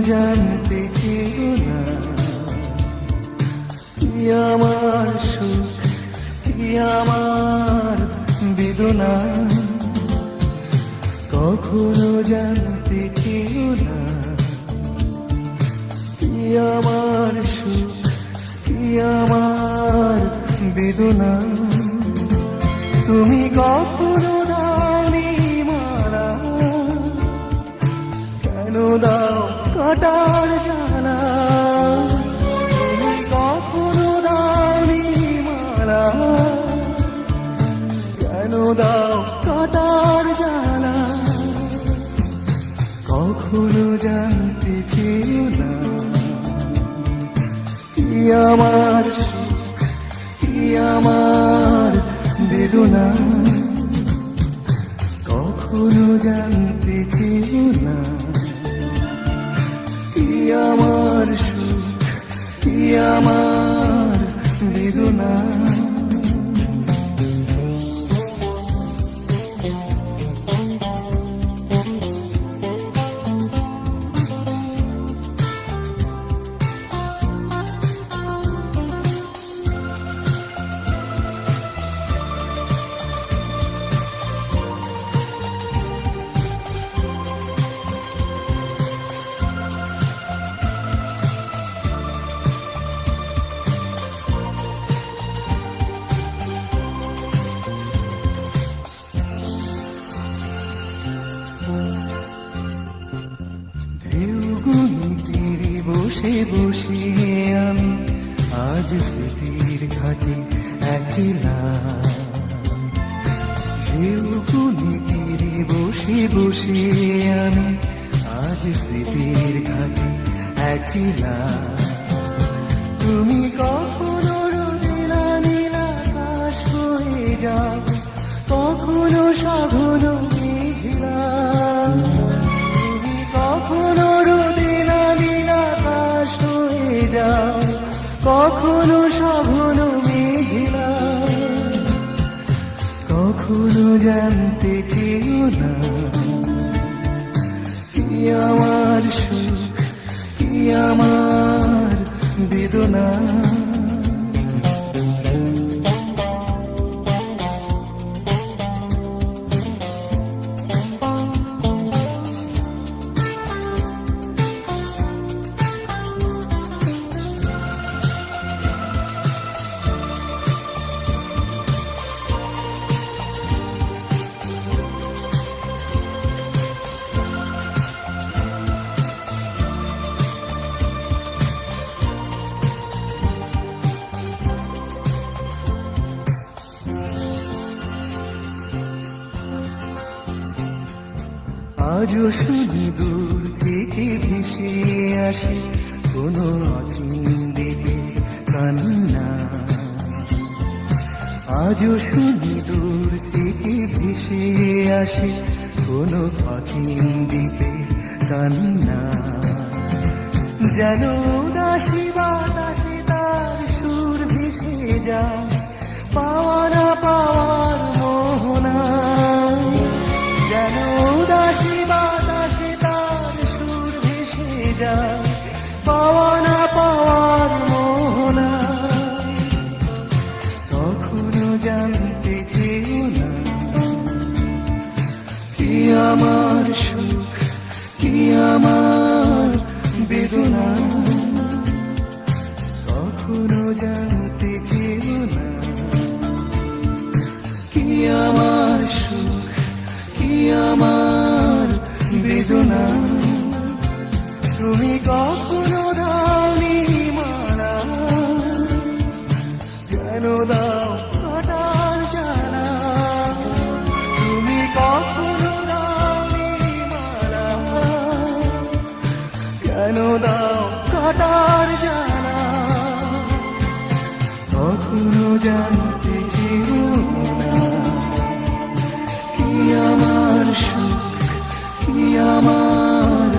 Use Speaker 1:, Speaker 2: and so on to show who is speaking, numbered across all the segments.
Speaker 1: জানতে চেও না কি আমার সুখ, কি আমার বেদনা। কখনো জানতে চেও না কি আমার সুখ, কি আমার বেদনা। তুমি কখনো দাওনি মালা, কেন দাও কাটার জ্বালা। তুমি কখনো দাওনি মালা, কেন দাও কাটার জ্বালা। কখনো জানতে চেও না কি আমার সুখ, কি আমার বেদনা। কখনো জানতে চেও না কি আমার সুখ, কি আমার বেদনা। বসে বসে আমি আজ স্মৃতির ঘাটে একলা। ঢেউগুনি তীরে বসে বসে আমি আজ স্মৃতির ঘাটে একলা। তুমি কখনো রোদেলা নীল আকাশ হয়ে যাও, কখনো সঘন মেঘলা। তুমি কখনো রোদেলা নীল আকাশ হয়ে যাও, কখনো সঘন মেঘলা। কখনো জানতে চেও না কি আমার সুখ, কি আমার বেদনা। আজও শুনি দূর থেকে ভেসে আসে কোনো অচিন দেবের কান্না। আজও শুনি দূর থেকে ভেসে আসে কোনো অচিন দেবের কান্না। যেন দাসী বাতাসে তার সুর ভেসে যায়, পাওয়া না পাওয়ার মোহনা। যেন দাসী বাতাসে তার সুর ভেসে যায়, পাওয়া না পাওয়ার মোহনা। কখনো জানতে চেও না কি আমার সুখ, কি আমার বেদনা। কখনো জানতে চেও না কি আমার সুখ, কি আমার বেদনা। তুমি কখনো দাওনি মালা, কেন দাও কাটার জ্বালা। তুমি কখনো দাওনি মালা, কেন দাও কাটার জ্বালা। কখনো জানতে চেও না কি আমার সুখ, কি আমার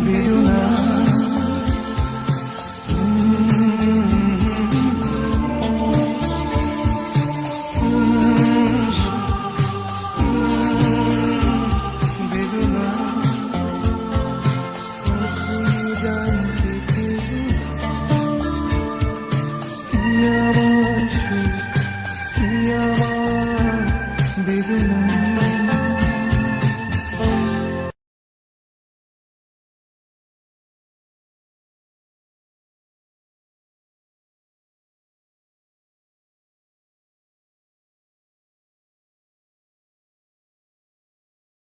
Speaker 1: বেদনা। বেদনা কখনো সুখ কি আমার বেদনা